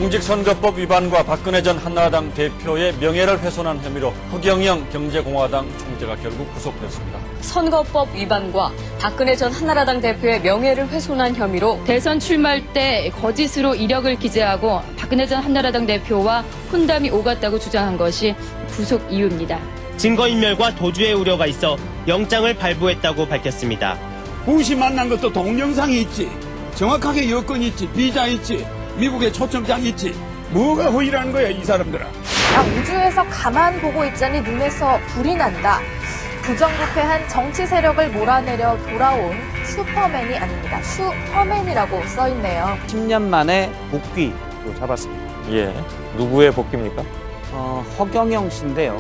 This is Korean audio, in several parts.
공직선거법 위반과 박근혜 전 한나라당 대표의 명예를 훼손한 혐의로 허경영 경제공화당 총재가 결국 구속됐습니다. 선거법 위반과 박근혜 전 한나라당 대표의 명예를 훼손한 혐의로 대선 출마할 때 거짓으로 이력을 기재하고 박근혜 전 한나라당 대표와 혼담이 오갔다고 주장한 것이 구속 이유입니다. 증거인멸과 도주의 우려가 있어 영장을 발부했다고 밝혔습니다. 부시 만난 것도 동영상이 있지, 정확하게 여건이 있지, 비자 있지, 미국에 초청장 있지. 뭐가 허위라는 거야, 이 사람들아. 우주에서 가만 보고 있자니 눈에서 불이 난다. 부정부패한 정치 세력을 몰아내려 돌아온 슈퍼맨이 아닙니다. 슈퍼맨이라고 써있네요. 10년 만에 복귀로 잡았습니다. 예. 누구의 복귀입니까? 허경영 씨인데요.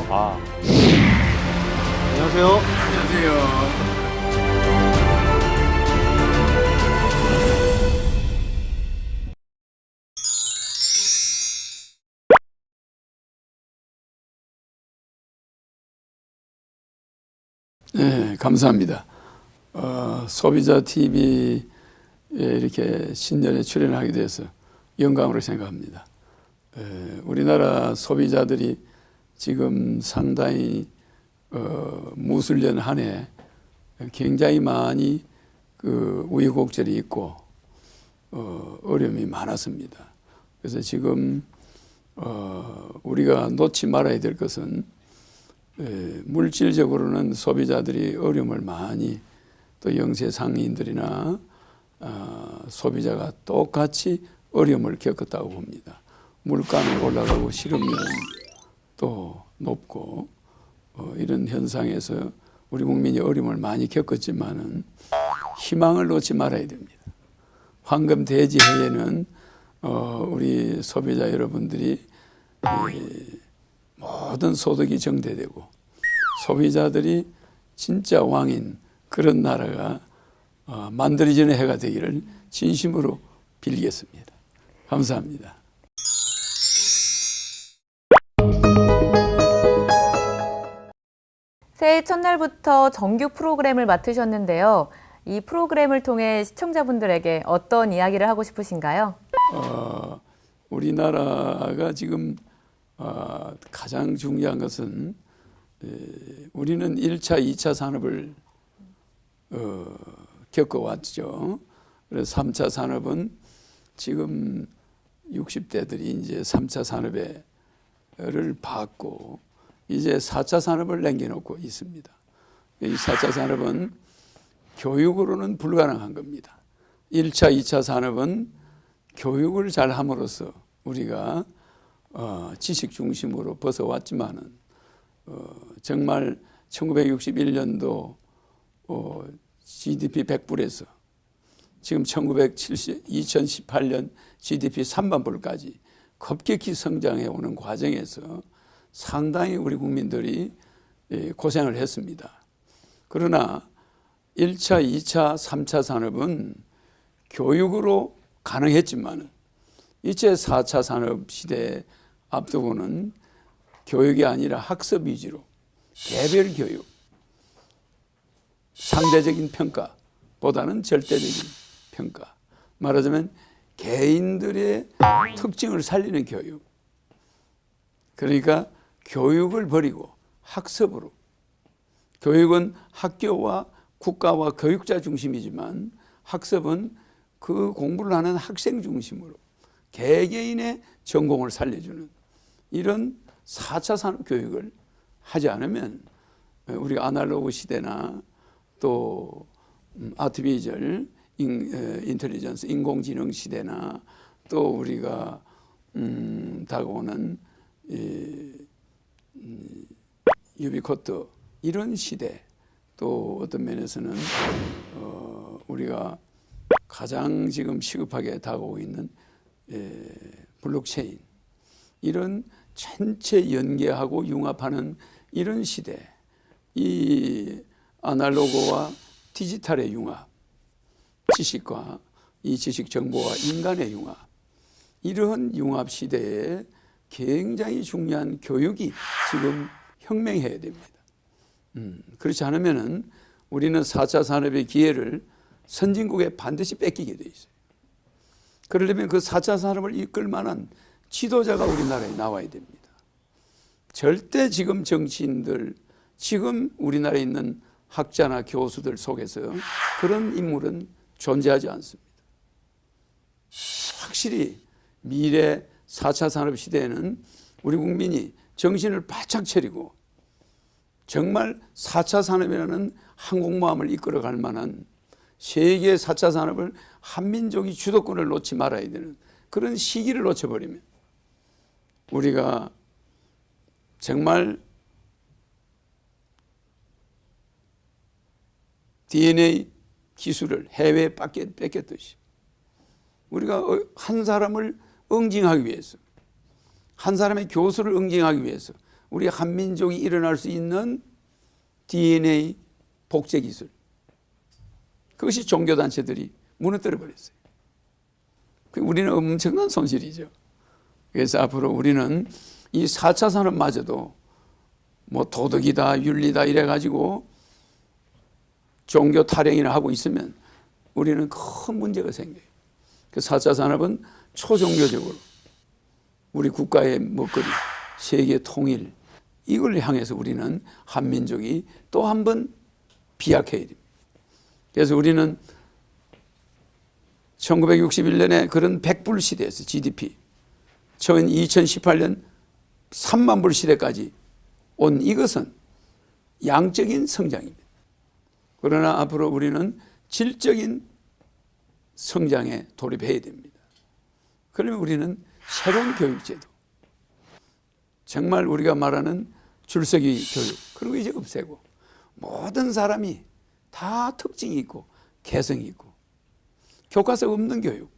안녕하세요. 안녕하세요. 네, 감사합니다. 소비자 TV에 이렇게 신년에 출연하게 돼서 영광으로 생각합니다. 우리나라 소비자들이 지금 상당히 무술년 한 해 굉장히 많이 우여곡절이 있고 어려움이 많았습니다. 그래서 지금 우리가 놓지 말아야 될 것은 물질적으로는 소비자들이 어려움을 많이, 또 영세 상인들이나 소비자가 똑같이 어려움을 겪었다고 봅니다. 물가는 올라가고 실업률은 또 높고 이런 현상에서 우리 국민이 어려움을 많이 겪었지만은 희망을 놓지 말아야 됩니다. 황금 대지 해에는 우리 소비자 여러분들이 모든 소득이 정대되고 소비자들이 진짜 왕인 그런 나라가 만들어지는 해가 되기를 진심으로 빌겠습니다. 감사합니다. 새해 첫날부터 정규 프로그램을 맡으셨는데요. 이 프로그램을 통해 시청자분들에게 어떤 이야기를 하고 싶으신가요? 우리나라가 지금 가장 중요한 것은 우리는 1차, 2차 산업을 겪어왔죠. 그래서 3차 산업은 지금 60대들이 이제 3차 산업을 받고 이제 4차 산업을 남겨놓고 있습니다. 이 4차 산업은 교육으로는 불가능한 겁니다. 1차, 2차 산업은 교육을 잘 함으로써 우리가 지식 중심으로 벗어왔지만은 정말 1961년도 GDP 100불에서 지금 2018년 GDP 3만 불까지 급격히 성장해 오는 과정에서 상당히 우리 국민들이 고생을 했습니다. 그러나 1차, 2차, 3차 산업은 교육으로 가능했지만 이제 4차 산업 시대에 앞두고는 교육이 아니라 학습 위주로 개별 교육, 상대적인 평가보다는 절대적인 평가, 말하자면 개인들의 특징을 살리는 교육. 그러니까 교육을 버리고 학습으로, 교육은 학교와 국가와 교육자 중심이지만 학습은 그 공부를 하는 학생 중심으로 개개인의 전공을 살려주는 이런 4차 산업 교육을 하지 않으면 우리가 아날로그 시대나 또 아티피셜 인텔리전스 인공지능 시대나 또 우리가 다가오는 유비쿼트 이런 시대, 또 어떤 면에서는 우리가 가장 지금 시급하게 다가오고 있는 블록체인, 이런 전체 연계하고 융합하는 이런 시대, 이 아날로그와 디지털의 융합, 지식과 이 지식 정보와 인간의 융합, 이러한 융합 시대에 굉장히 중요한 교육이 지금 혁명해야 됩니다. 그렇지 않으면은 우리는 4차 산업의 기회를 선진국에 반드시 뺏기게 돼 있어요. 그러려면 그 4차 산업을 이끌 만한 지도자가 우리나라에 나와야 됩니다. 절대 지금 정치인들, 지금 우리나라에 있는 학자나 교수들 속에서 그런 인물은 존재하지 않습니다. 확실히 미래 4차 산업시대에는 우리 국민이 정신을 바짝 차리고 정말 4차 산업이라는 항공모함을 이끌어갈 만한 세계 4차 산업을 한민족이 주도권을 놓지 말아야 되는 그런 시기를 놓쳐버리면 우리가 정말 DNA 기술을 해외에 뺏겼듯이 우리가 한 사람을 응징하기 위해서, 한 사람의 교수를 응징하기 위해서 우리 한민족이 일어날 수 있는 DNA 복제 기술, 그것이 종교단체들이 무너뜨려 버렸어요. 우리는 엄청난 손실이죠. 그래서 앞으로 우리는 이 4차 산업마저도 뭐 도덕이다, 윤리다 이래가지고 종교 타령이나 하고 있으면 우리는 큰 문제가 생겨요. 그 4차 산업은 초종교적으로 우리 국가의 먹거리, 세계 통일, 이걸 향해서 우리는 한민족이 또 한 번 비약해야 됩니다. 그래서 우리는 1961년에 그런 100불 시대에서 GDP, 2018년 3만 불 시대까지 온 이것은 양적인 성장입니다. 그러나 앞으로 우리는 질적인 성장에 돌입해야 됩니다. 그러면 우리는 새로운 교육제도, 정말 우리가 말하는 줄서기 교육, 그런 거 이제 없애고 모든 사람이 다 특징이 있고 개성이 있고 교과서 없는 교육,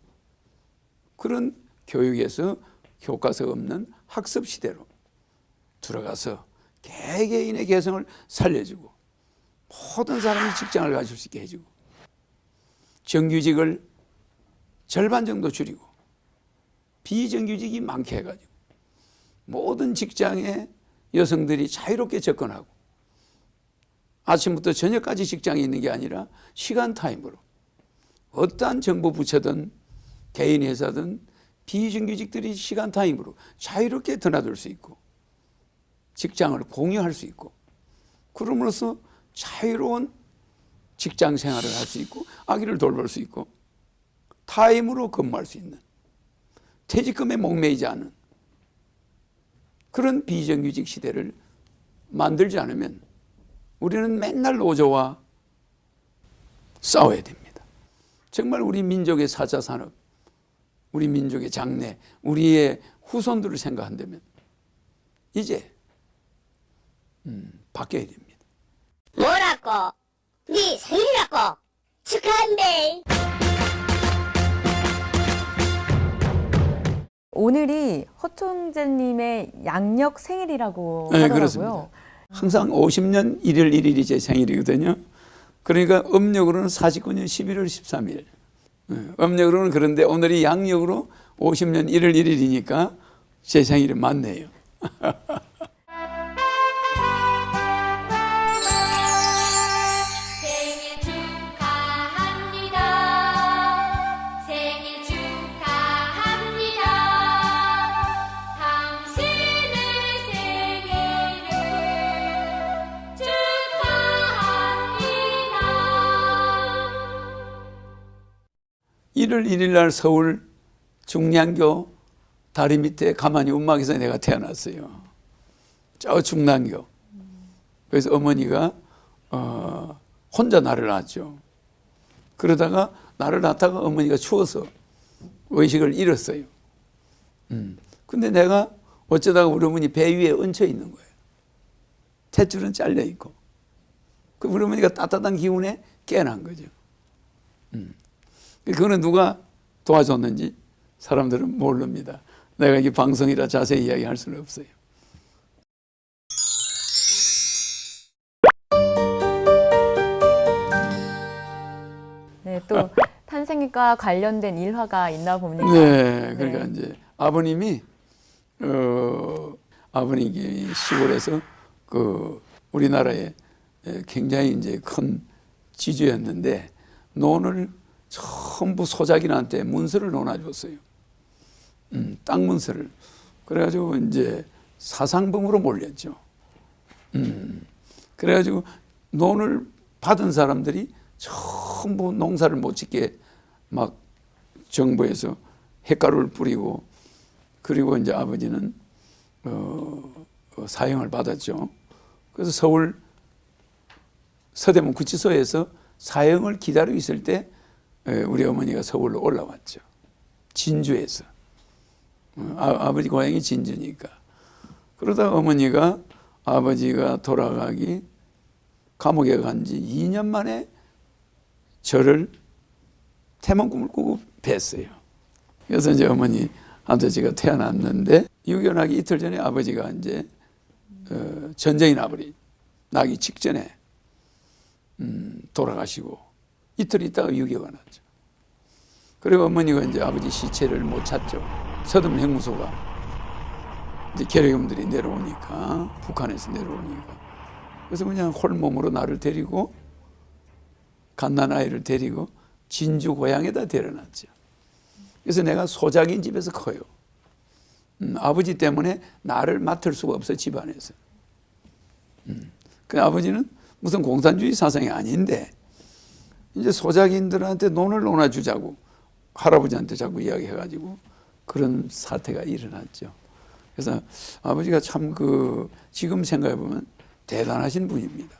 그런 교육에서 교과서 없는 학습 시대로 들어가서 개개인의 개성을 살려주고 모든 사람이 직장을 가질 수 있게 해주고 정규직을 절반 정도 줄이고 비정규직이 많게 해가지고 모든 직장에 여성들이 자유롭게 접근하고 아침부터 저녁까지 직장에 있는 게 아니라 시간 타임으로 어떠한 정부 부처든 개인 회사든 비정규직들이 시간 타임으로 자유롭게 드나들 수 있고 직장을 공유할 수 있고 그럼으로써 자유로운 직장 생활을 할 수 있고 아기를 돌볼 수 있고 타임으로 근무할 수 있는 퇴직금에 목매이지 않은 그런 비정규직 시대를 만들지 않으면 우리는 맨날 노조와 싸워야 됩니다. 정말 우리 민족의 4차 산업, 우리 민족의 장래, 우리의 후손들을 생각한다면 이제 바뀌어야 됩니다. 뭐라고? 네 생일이라고? 축하한대. 오늘이 허 총재님의 양력 생일이라고 네, 하더라고요. 그렇습니다. 항상 50년 1월 1일이 제 생일이거든요. 그러니까 음력으로는 49년 11월 13일. 음력으로는 그런데 오늘이 양력으로 50년 1월 1일이니까 제 생일이 맞네요. 생일 축하합니다. 생일 축하합니다. 당신의 생일을 축하합니다. 1월 1일 날 서울 중량교 다리 밑에 가만히 움막에서 내가 태어났어요. 저 중량교. 그래서 어머니가 혼자 나를 낳았죠. 그러다가 나를 낳다가 어머니가 추워서 의식을 잃었어요. 근데 내가 어쩌다가 우리 어머니 배 위에 얹혀 있는 거예요. 탯줄은 잘려 있고. 그 우리 어머니가 따뜻한 기운에 깨어난 거죠. 그거는 누가 도와줬는지 사람들은 모릅니다. 내가 이게 방송이라 자세히 이야기할 수는 없어요. 네, 또 탄생일과 관련된 일화가 있나 봅니다. 네, 그러니까 네. 이제 아버님이 아버님이 시골에서 그 우리나라에 굉장히 이제 큰 지주였는데 논을 전부 소작인한테 문서를 놓아줬어요. 땅 문서를. 그래가지고 이제 사상범으로 몰렸죠. 그래가지고 논을 받은 사람들이 전부 농사를 못 짓게 막 정부에서 핵가루를 뿌리고, 그리고 이제 아버지는 사형을 받았죠. 그래서 서울 서대문 구치소에서 사형을 기다리고 있을 때 우리 어머니가 서울로 올라왔죠. 진주에서. 아버지 고향이 진주니까. 그러다 어머니가 아버지가 돌아가기 감옥에 간 지 2년 만에 저를 태몽 꿈을 꾸고 뵀어요. 그래서 이제 어머니한테 제가 태어났는데, 유견하기 이틀 전에 아버지가 이제 전쟁이 나기 직전에 돌아가시고 이틀 있다가 유교가 났죠. 그리고 어머니가 이제 아버지 시체를 못 찾죠. 서대문 형무소가 이제 계력형들이 내려오니까, 북한에서 내려오니까. 그래서 그냥 홀몸으로 나를 데리고, 갓난아이를 데리고 진주 고향에다 데려놨죠. 그래서 내가 소작인 집에서 커요. 아버지 때문에 나를 맡을 수가 없어, 집안에서. 그 아버지는 무슨 공산주의 사상이 아닌데 이제 소작인들한테 논을 논아주자고 할아버지한테 자꾸 이야기해가지고 그런 사태가 일어났죠. 그래서 아버지가 참 지금 생각해보면 대단하신 분입니다.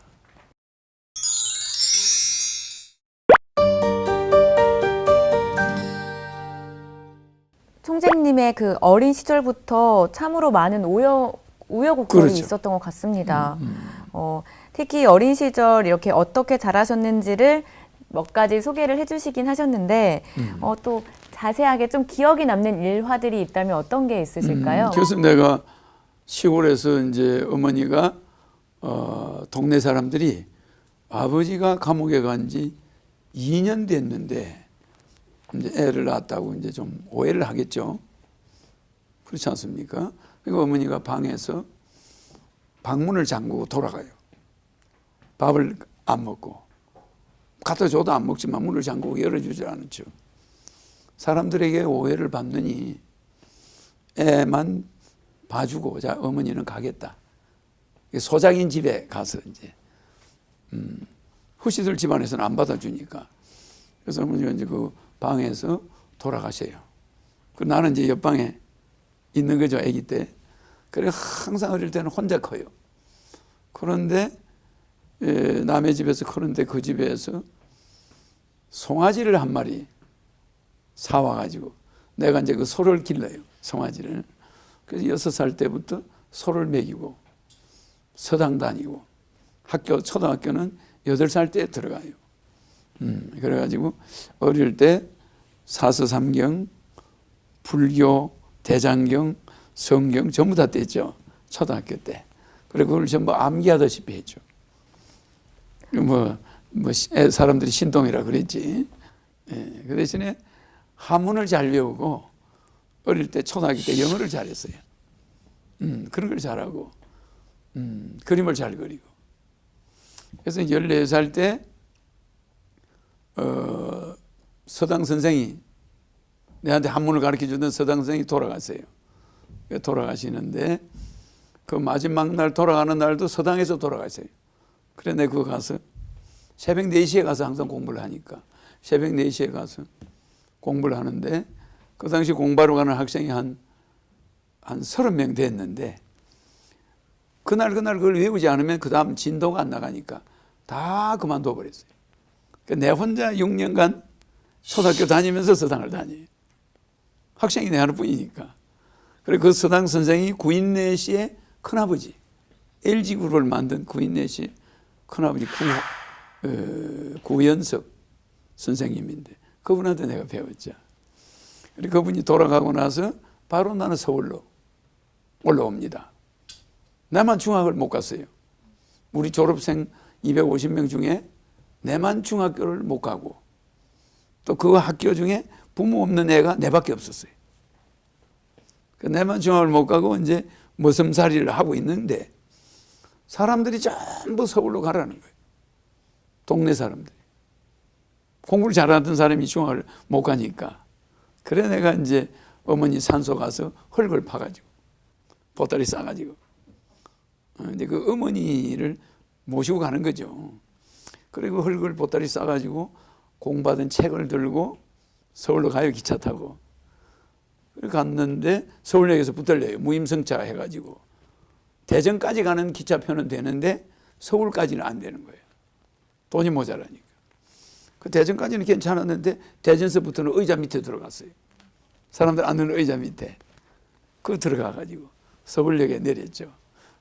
총재님의 그 어린 시절부터 참으로 많은 우여곡절이 그렇죠. 있었던 것 같습니다. 특히 어린 시절 이렇게 어떻게 자라셨는지를 몇 가지 소개를 해주시긴 하셨는데 또 자세하게 좀 기억이 남는 일화들이 있다면 어떤 게 있으실까요? 그래서 내가 시골에서 이제 어머니가 동네 사람들이 아버지가 감옥에 간 지 2년 됐는데 이제 애를 낳았다고 이제 좀 오해를 하겠죠. 그렇지 않습니까? 그리고 어머니가 방에서 방문을 잠그고 돌아가요. 밥을 안 먹고. 갖다 줘도 안 먹지만 문을 잠그고 열어주지 않죠. 사람들에게 오해를 받느니 애만 봐주고, 자, 어머니는 가겠다. 소작인 집에 가서 이제, 후시들 집안에서는 안 받아주니까. 그래서 어머니가 이제 그 방에서 돌아가셔요. 그 나는 이제 옆방에 있는 거죠, 아기 때. 그래 항상 어릴 때는 혼자 커요. 그런데 남의 집에서 크는데 그 집에서 송아지를 한 마리 사와가지고 내가 이제 그 소를 길러요, 송아지를. 그래서 6살 때부터 소를 먹이고 서당 다니고 초등학교는 8살 때 들어가요. 그래가지고 어릴 때 사서삼경, 불교, 대장경, 성경 전부 다 뗐죠, 초등학교 때. 그리고 그걸 전부 암기하다시피 했죠. 사람들이 신동이라 그랬지. 그 대신에 한문을 잘 배우고 어릴 때 초등학교 때 영어를 잘했어요. 그런 걸 잘하고 그림을 잘 그리고. 그래서 14살 때 서당 선생이 내한테 한문을 가르쳐주던 서당 선생이 돌아가세요. 돌아가시는데 그 마지막 날 돌아가는 날도 서당에서 돌아가세요. 그래 내가 그거 가서 새벽 4시에 가서 항상 공부를 하니까 새벽 4시에 가서 공부를 하는데 그 당시 공부하러 가는 학생이 한 30명 됐는데 그날 그걸 외우지 않으면 그 다음 진도가 안 나가니까 다 그만둬 버렸어요. 내 혼자 6년간 초등학교 다니면서 서당을 다녀요. 학생이 내 하나뿐이니까. 그리고 그 서당 선생이 구인내 씨의 큰아버지, LG그룹을 만든 구인내 씨의 큰아버지 구연석 선생님인데 그분한테 내가 배웠죠. 그리고 그분이 돌아가고 나서 바로 나는 서울로 올라옵니다. 나만 중학을 못 갔어요. 우리 졸업생 250명 중에 내만 중학교를 못 가고 또 그 학교 중에 부모 없는 애가 내밖에 없었어요. 내만 중학을 못 가고 이제 머슴살이를 하고 있는데 사람들이 전부 서울로 가라는 거예요. 동네 사람들이. 공부를 잘하던 사람이 중학을 못 가니까. 그래 내가 이제 어머니 산소 가서 흙을 파가지고 보따리 싸가지고 근데 그 어머니를 모시고 가는 거죠. 그리고 흙을 보따리 싸가지고 공부하던 책을 들고 서울로 가요. 기차 타고. 그리고 갔는데 서울역에서 붙들려요. 무임승차 해가지고. 대전까지 가는 기차표는 되는데 서울까지는 안 되는 거예요. 돈이 모자라니까. 그 대전까지는 괜찮았는데 대전서부터는 의자 밑에 들어갔어요. 사람들 앉는 의자 밑에. 그 들어가가지고 서울역에 내렸죠.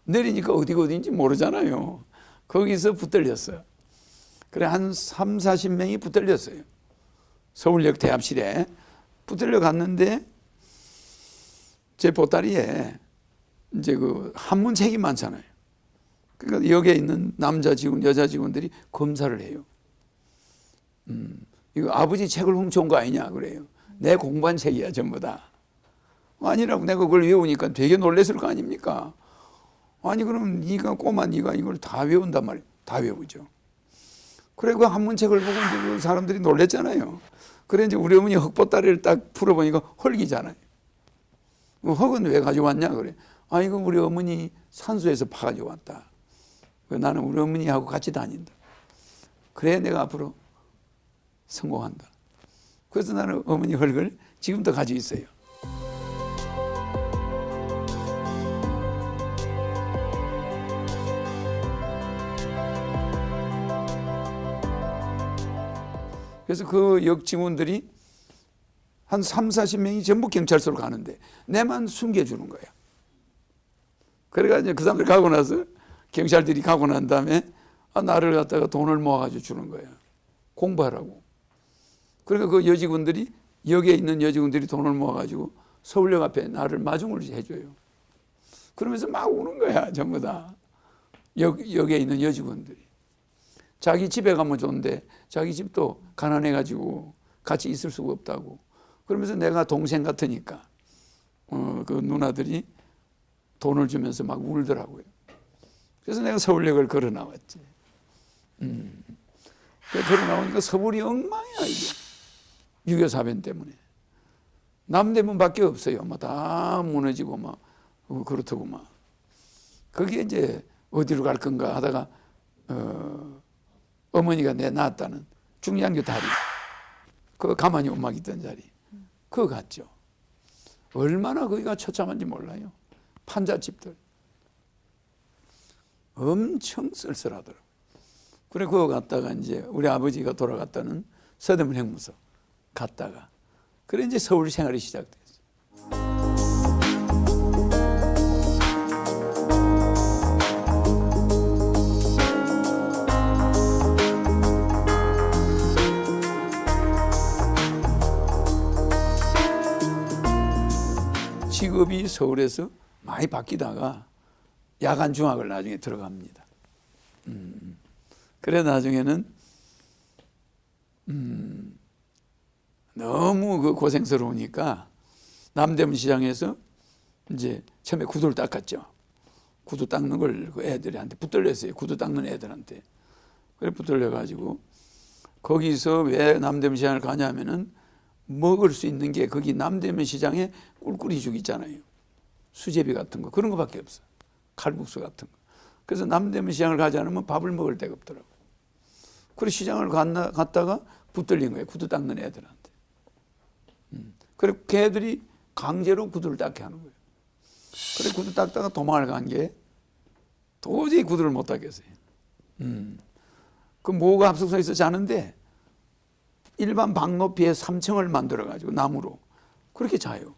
내리니까 어디가 어딘지 모르잖아요. 거기서 붙들렸어요. 그래 한 3, 40명이 붙들렸어요. 서울역 대합실에 붙들려 갔는데 제 보따리에 이제 그 한문책이 많잖아요. 그러니까 여기에 있는 남자 직원, 여자 직원들이 검사를 해요. 이거 아버지 책을 훔쳐온 거 아니냐 그래요. 내 공부한 책이야 전부 다. 아니라고 내가 그걸 외우니까 되게 놀랬을 거 아닙니까? 아니 그럼 네가 꼬마 네가 이걸 다 외운단 말이에요. 다 외우죠. 그래 그 한문책을 보고 이제 그 사람들이 놀랬잖아요. 그래 이제 우리 어머니 흙보따리를 딱 풀어보니까 흙이잖아요. 흙은 왜 가져왔냐 그래. 아 이거 우리 어머니 산소에서 파가지고 왔다. 나는 우리 어머니하고 같이 다닌다. 그래 내가 앞으로 성공한다. 그래서 나는 어머니 흙을 지금도 가지고 있어요. 그래서 그 역 직원들이 한 3, 40명이 전부 경찰서로 가는데 내만 숨겨주는 거야. 그래가지고 그 사람들 가고 나서 경찰들이 가고 난 다음에 나를 갖다가 돈을 모아가지고 주는 거야. 공부하라고. 그러니까 그 여직원들이 역에 있는 여직원들이 돈을 모아가지고 서울역 앞에 나를 마중을 해줘요. 그러면서 막 우는 거야 전부 다. 역에 있는 여직원들이. 자기 집에 가면 좋은데 자기 집도 가난해가지고 같이 있을 수가 없다고. 그러면서 내가 동생 같으니까 그 누나들이 돈을 주면서 막 울더라고요. 그래서 내가 서울역을 걸어 나왔지. 걸어 나오니까 서울이 엉망이야 이게. 6.25 사변 때문에. 남대문밖에 없어요. 다 무너지고 막 그렇다고 막. 그게 이제 어디로 갈 건가 하다가 어머니가 내 낳았다는 중량교 다리. 그 가만히 엄마 있던 자리. 그거 갔죠. 얼마나 거기가 처참한지 몰라요. 판잣집들. 엄청 쓸쓸하더라고요. 그래 그거 갔다가 이제 우리 아버지가 돌아갔다는 서대문 형무소 갔다가 그래 이제 서울 생활이 시작됐어요. 직업이 서울에서 많이 바뀌다가 야간 중학을 나중에 들어갑니다. 그래 나중에는 너무 그 고생스러우니까 남대문 시장에서 이제 처음에 구두를 닦았죠. 구두 닦는 걸 그 애들한테 붙들렸어요. 구두 닦는 애들한테. 그래 붙들려가지고 거기서 왜 남대문 시장을 가냐면은 먹을 수 있는 게 거기 남대문 시장에 꿀꿀이죽 있잖아요. 수제비 같은 거 그런 거밖에 없어. 칼국수 같은 거. 그래서 남대문 시장을 가지 않으면 밥을 먹을 데가 없더라고. 그래서 시장을 갔다가 붙들린 거예요. 구두 닦는 애들한테. 그래 걔들이 강제로 구두를 닦게 하는 거예요. 그래 구두 닦다가 도망을 간 게 도저히 구두를 못 닦겠어요. 그 모가 합숙소에 있어 자는데 일반 방 높이에 3층을 만들어가지고 나무로 그렇게 자요.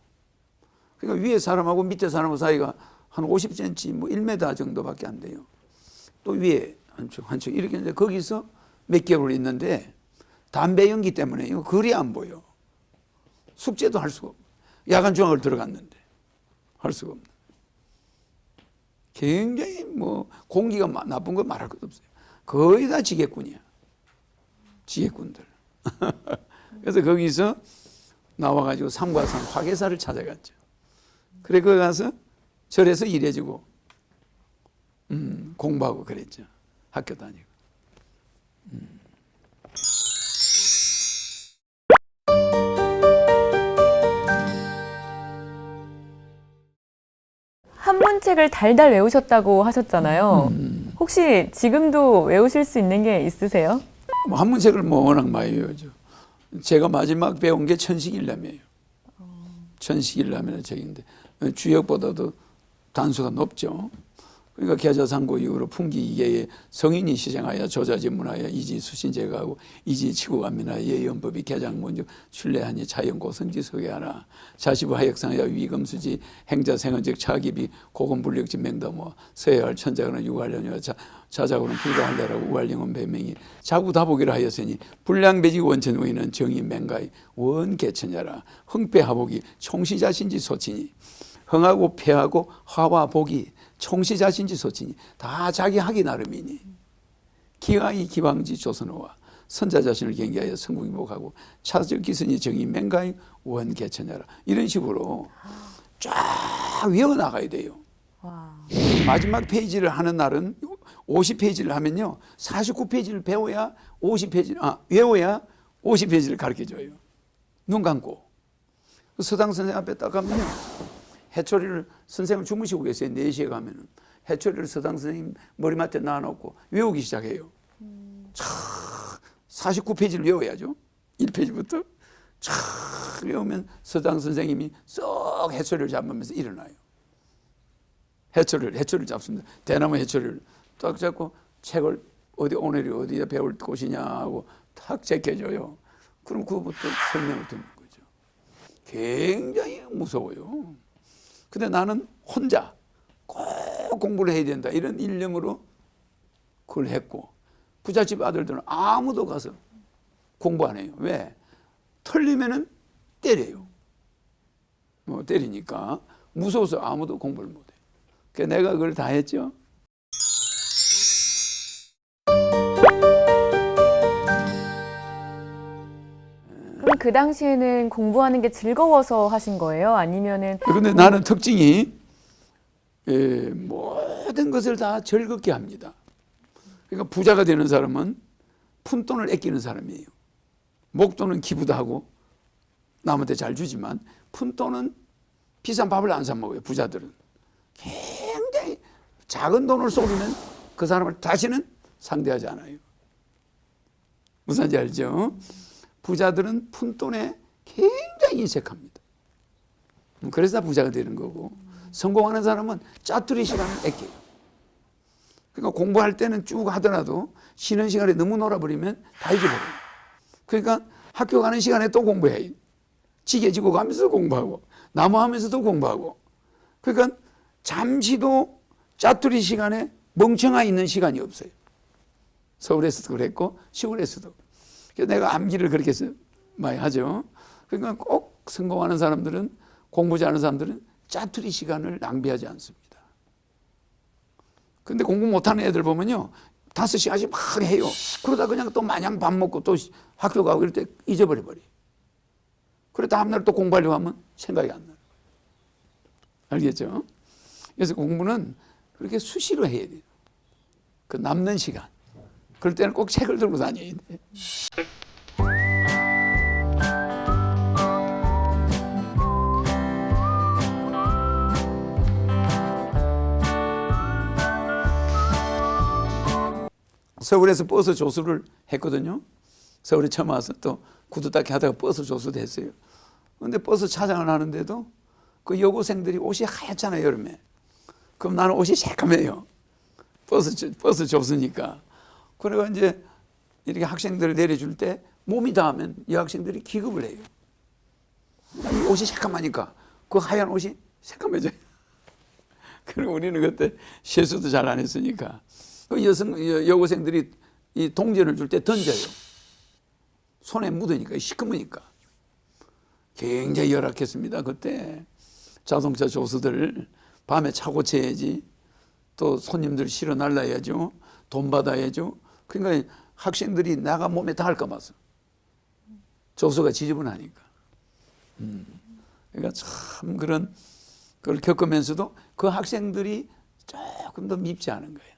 그러니까 위에 사람하고 밑에 사람 사이가 한 50cm, 뭐 1m 정도밖에 안 돼요. 또 위에 한층 이렇게 있는데 거기서 몇 개월 있는데 담배 연기 때문에 이거 글이 안 보여. 숙제도 할 수가 없고 야간 중학을 들어갔는데 할 수가 없는. 굉장히 뭐 공기가 나쁜 거 말할 것도 없어요. 거의 다 지게꾼이야. 지게꾼들. 그래서 거기서 나와가지고 삼과산 화계사를 찾아갔죠. 그래 거기 가서 절에서 일해주고 공부하고 그랬죠. 학교 다니고. 한문책을 달달 외우셨다고 하셨잖아요. 혹시 지금도 외우실 수 있는 게 있으세요? 뭐 한문책을 뭐 워낙 많이 외우죠. 제가 마지막 배운 게 천식일남이에요. 천식일남이라는 책인데 주역보다도 단수가 높죠. 그러니까 계자상고 이후로 풍기 이계에 성인이 시생하여 조자진문하여 이지 수신제가하고 이지 치고감민하여 예연법이 개장문주 출래하니 자연고성지 서게하라 자시부 하역상하여 위금수지 행자생언즉 차기비 고금불력지 맹다모 서해할 천자그는 유관련이와 자자고는 불가할래라고 우할령은 배명이 자구다보기를 하였으니 불량배지 원천우이는 정의 맹가이 원개천야라 흥패하복이 총시자신지 소치니 흥하고 패하고 화와 복이 총시자신지 소치니 다 자기 하기 나름이니 기왕이 기왕지 조선어와 선자 자신을 경계하여 성국이복하고 차적 기선이 정의 맹가이 원개천야라 이런 식으로 쫙 외워나가야 돼요. 와. 마지막 페이지를 하는 날은 50페이지를 하면요 49페이지를 배워야 외워야 50페이지를 가르쳐줘요. 눈 감고 서당 선생 앞에 딱 가면요 해초리를 선생님 주무시고 계세요. 4시에 가면은 해초리를 서당 선생님 머리맡에 놔놓고 외우기 시작해요. 49페이지를 외워야죠. 1페이지부터 촥 외우면 서당 선생님이 쏙 해초리를 잡으면서 일어나요. 해초리를 잡습니다. 대나무 해초리를 딱 잡고 책을 오늘이 어디에 배울 곳이냐 하고 탁 제껴줘요. 그럼 그거부터 설명을 듣는 거죠. 굉장히 무서워요. 근데 나는 혼자 꼭 공부를 해야 된다 이런 일념으로 그걸 했고 부잣집 아들들은 아무도 가서 공부 안 해요. 왜? 틀리면은 때려요. 뭐 때리니까 무서워서 아무도 공부를 못 해요. 그래서 내가 그걸 다 했죠. 그럼 그 당시에는 공부하는 게 즐거워서 하신 거예요? 아니면은? 그런데 나는 특징이 모든 것을 다 즐겁게 합니다. 그러니까 부자가 되는 사람은 푼돈을 아끼는 사람이에요. 목돈은 기부도 하고 남한테 잘 주지만 푼돈은 비싼 밥을 안 사 먹어요. 부자들은 굉장히 작은 돈을 쏘면 그 사람을 다시는 상대하지 않아요. 무슨 말인지 알죠? 부자들은 푼돈에 굉장히 인색합니다. 그래서 부자가 되는 거고 성공하는 사람은 짜투리 시간을 아껴요. 그러니까 공부할 때는 쭉 하더라도 쉬는 시간에 너무 놀아버리면 다 잊어버려요. 그러니까 학교 가는 시간에 또 공부해요. 지게 지고 가면서도 공부하고 나무하면서도 공부하고 그러니까 잠시도 짜투리 시간에 멍청아 있는 시간이 없어요. 서울에서도 그랬고 시골에서도. 그래서 내가 암기를 그렇게 많이 하죠. 그러니까 꼭 성공하는 사람들은 공부 잘하는 사람들은 짜투리 시간을 낭비하지 않습니다. 근데 공부 못하는 애들 보면요 5시간씩 막 해요. 그러다 그냥 또 마냥 밥 먹고 또 학교 가고 이럴 때 잊어버려. 그래 다음날 또 공부하려고 하면 생각이 안 나요. 알겠죠? 그래서 공부는 그렇게 수시로 해야 돼요. 그 남는 시간. 그럴 때는 꼭 책을 들고 다녀야 돼. 서울에서 버스 조수를 했거든요. 서울에 처음 와서 또 구두 닦기 하다가 버스 조수도 했어요. 그런데 버스 차장을 하는데도 그 여고생들이 옷이 하얗잖아요, 여름에. 그럼 나는 옷이 새까매요. 버스 조수니까. 그래가 이제 이렇게 학생들을 내려줄 때 몸이 닿으면 여학생들이 기겁을 해요. 이 옷이 새까마니까 그 하얀 옷이 새까매져요. 그리고 우리는 그때 세수도 잘 안 했으니까 그 여고생들이 이 동전을 줄 때 던져요. 손에 묻으니까 시커머니까. 굉장히 열악했습니다. 그때 자동차 조수들 밤에 차 고쳐야지. 또 손님들 실어 날라야죠. 돈 받아야죠. 그러니까 학생들이 나가 몸에 닿을까 봐서 조수가 지저분하니까. 그러니까 참 그런 걸 겪으면서도 그 학생들이 조금 더 밉지 않은 거예요.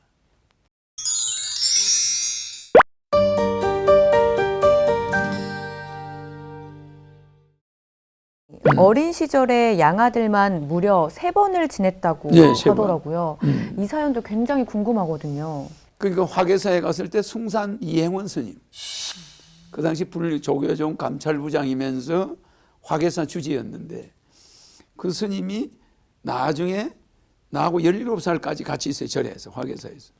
어린 시절에 양아들만 무려 3번을 지냈다고 네, 3번. 하더라고요. 이 사연도 굉장히 궁금하거든요. 그러니까 화계사에 갔을 때 숭산 이행원 스님, 그 당시 조계종 감찰부장이면서 화계사 주지였는데 그 스님이 나중에 나하고 17살까지 같이 있어요. 절에서, 화계사에서.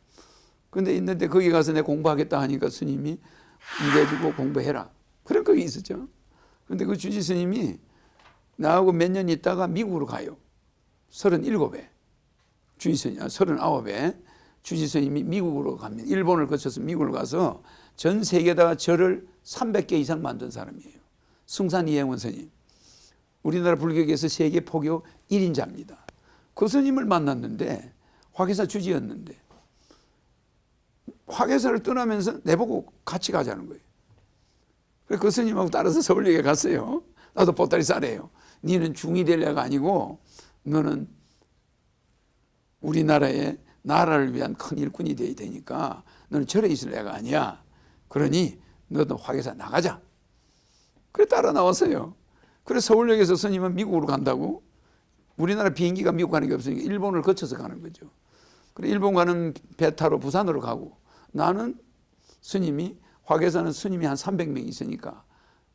근데 있는데 거기 가서 내가 공부하겠다 하니까 스님이 이래주고 공부해라. 그런 거기 있었죠. 근데 그 주지 스님이 나하고 몇 년 있다가 미국으로 가요. 37에. 주지 스님, 39에. 주지 스님이 미국으로 갑니다. 일본을 거쳐서 미국을 가서 전 세계에다가 절을 300개 이상 만든 사람이에요. 숭산 이행원 스님. 우리나라 불교계에서 세계 포교 1인자입니다. 그 스님을 만났는데 화계사 주지였는데 화계사를 떠나면서 내보고 같이 가자는 거예요. 그래서 그 스님하고 따라서 서울역에 갔어요. 나도 보따리 싸래요. 니는 중이 될 애가 아니고 너는 우리나라의 나라를 위한 큰 일꾼이 돼야 되니까 너는 절에 있을 애가 아니야. 그러니 너도 화계사 나가자. 그래 따라 나왔어요. 그래서 서울역에서 스님은 미국으로 간다고. 우리나라 비행기가 미국 가는 게 없으니까 일본을 거쳐서 가는 거죠. 그래 일본 가는 배 타러 부산으로 가고 나는 스님이 화계사는 스님이 한 300명 있으니까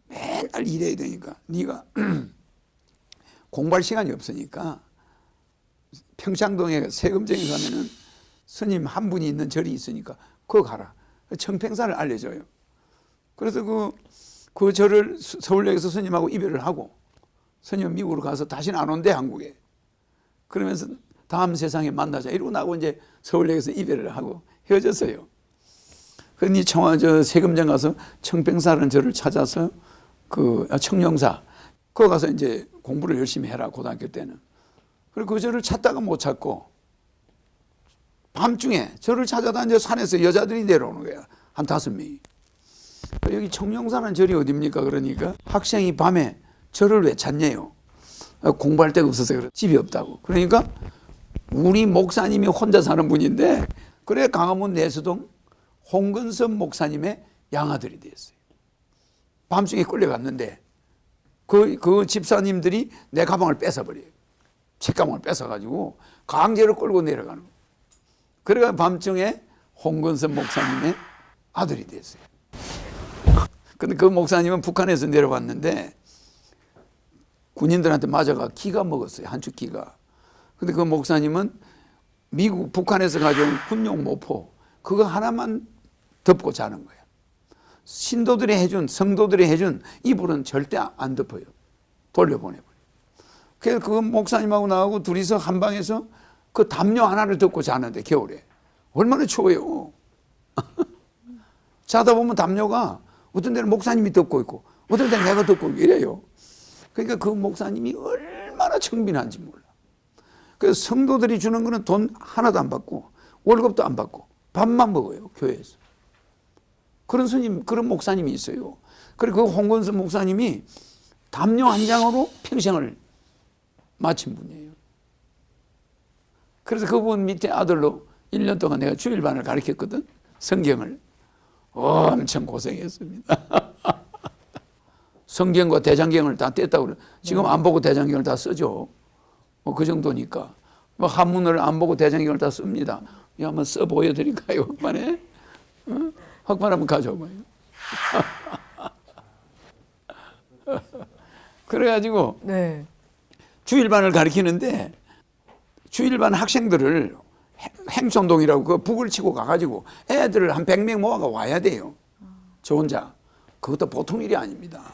맨날 일해야 되니까 네가 공부할 시간이 없으니까 평창동에 세금정에 가면은 스님 한 분이 있는 절이 있으니까 그거 가라. 청평사를 알려줘요. 그래서 그 절을 서울역에서 스님하고 이별을 하고 스님은 미국으로 가서 다시는 안 온대 한국에. 그러면서 다음 세상에 만나자 이러고 나고 이제 서울역에서 이별을 하고 헤어졌어요. 그러니 세금정 가서 청평사라는 절을 찾아서 청룡사 거기 가서 이제 공부를 열심히 해라 고등학교 때는. 그리고 그 절을 찾다가 못 찾고 밤중에 절을 찾아다 이제 산에서 여자들이 내려오는 거야. 한 5명이. 여기 청룡사라는 절이 어딥니까? 그러니까 학생이 밤에 절을 왜 찾냐요? 공부할 데가 없어서 그래. 집이 없다고. 그러니까 우리 목사님이 혼자 사는 분인데 그래 강화문 내수동 홍근섭 목사님의 양아들이 됐어요. 밤중에 끌려갔는데 그 집사님들이 내 가방을 뺏어버려요. 책가방을 뺏어가지고 강제로 끌고 내려가는 거예요. 그래가 밤중에 홍근섭 목사님의 아들이 됐어요. 근데 그 목사님은 북한에서 내려왔는데 군인들한테 맞아가 기가 먹었어요. 한축 기가. 근데 그 목사님은 미국, 북한에서 가져온 군용 모포 그거 하나만 덮고 자는 거야. 신도들이 해준, 성도들이 해준 이불은 절대 안 덮어요. 돌려보내버려요. 그래서 그 목사님하고 나하고 둘이서 한 방에서 그 담요 하나를 덮고 자는데 겨울에. 얼마나 추워요. 자다 보면 담요가 어떤 데는 목사님이 덮고 있고 어떤 데는 내가 덮고 있고 이래요. 그러니까 그 목사님이 얼마나 청빈한지 몰라. 그래서 성도들이 주는 거는 돈 하나도 안 받고 월급도 안 받고 밥만 먹어요. 교회에서. 그런 스님, 그런 목사님이 있어요. 그리고 그 홍건섭 목사님이 담요 한 장으로 평생을 마친 분이에요. 그래서 그분 밑에 아들로 1년 동안 내가 주일반을 가르쳤거든. 성경을. 엄청 고생했습니다. 성경과 대장경을 다 뗐다고 그래. 지금 안 보고 대장경을 다 쓰죠. 뭐 그 정도니까. 뭐 한문을 안 보고 대장경을 다 씁니다. 이 한번 써 보여드릴까요? 흑반에? 어? 흑반 한번 가져와봐요. 그래가지고 네. 주일반을 가르치는데 주일반 학생들을 행촌동이라고 그 북을 치고 가가지고 애들을 한 100명 모아가 와야 돼요. 저 혼자. 그것도 보통 일이 아닙니다.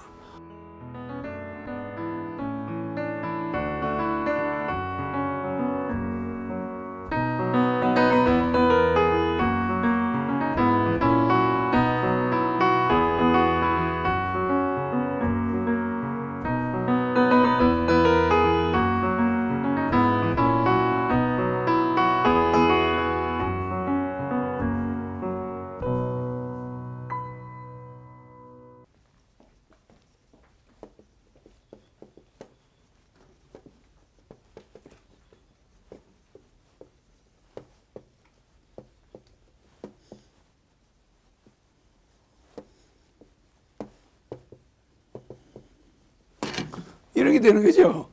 이렇게 되는 거죠.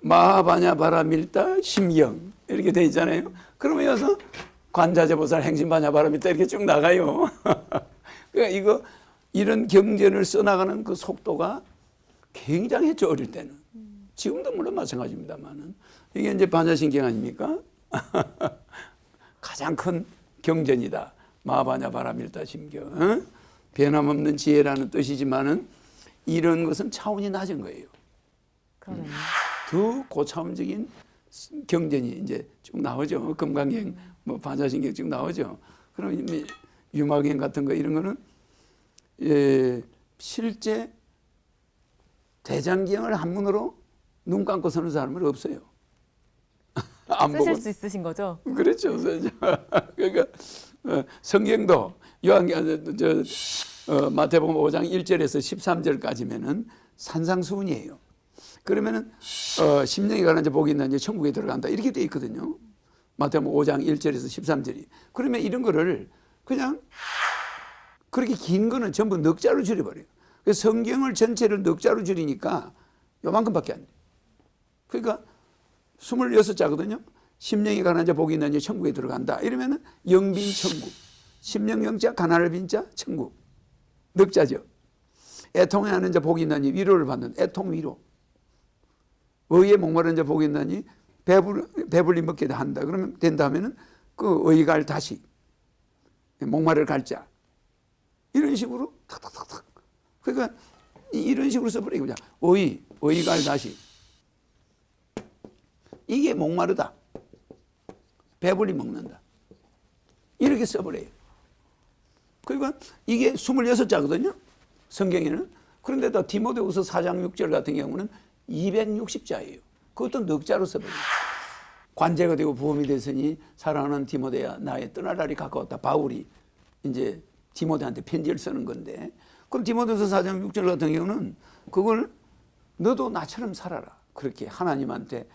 마하바냐 바라밀다 심경 이렇게 돼 있잖아요. 그러면 여기서 관자재보살 행심바냐 바라밀다 이렇게 쭉 나가요. 그러니까 이런 경전을 써나가는 그 속도가 굉장했죠, 어릴 때는. 지금도 물론 마찬가지입니다만은. 이게 이제 반야신경 아닙니까? 가장 큰 경전이다. 마하바냐 바라밀다 심경. 변함없는 지혜라는 뜻이지만은 이런 것은 차원이 낮은 거예요. 그러네요. 더 고차원적인 경전이 이제 쭉 나오죠. 금강경, 뭐 반야신경 쭉 나오죠. 그럼 유마경 같은 거 이런 거는 실제 대장경을 한문으로 눈 감고 서는 사람은 없어요. 안 쓰실 보고. 수 있으신 거죠? 그렇죠. 그러니까 성경도 마태복음 5장 1절에서 13절까지면은 산상수훈이에요. 그러면은 심령이 가는 자 복이 있는 자 천국에 들어간다 이렇게 돼 있거든요. 마태복음 5장 1절에서 13절이. 그러면 이런 거를 그냥 그렇게 긴 거는 전부 넉자로 줄여버려요. 그래서 성경을 전체를 넉자로 줄이니까 요만큼밖에 안 돼요. 그러니까 26자거든요. 심령이 가난한 자 복이 있는 자 천국에 들어간다. 이러면은 영빈 천국. 심령 영자 가난을 빈 자 천국. 넉자죠. 애통해 하는 자 복이 있나니 위로를 받는 애통 위로. 의에 목마른 자 복이 있나니 배불리 먹게 한다. 그러면 된다 하면은 그 의갈 다시 목마를 갈자. 이런 식으로 탁탁탁탁. 그러니까 이런 식으로 써버리고 그냥 의갈 다시. 이게 목마르다. 배불리 먹는다. 이렇게 써버려요. 그러니까 이게 26자거든요. 성경에는. 그런데도 디모데후서 4장 6절 같은 경우는 260자예요. 그것도 넉자로 써버려요. 관제가 되고 부험이 됐으니 사랑하는 디모데야 나의 떠날 날이 가까웠다. 바울이 이제 디모데한테 편지를 쓰는 건데 그럼 디모데후서 4장 6절 같은 경우는 그걸 너도 나처럼 살아라. 그렇게 하나님한테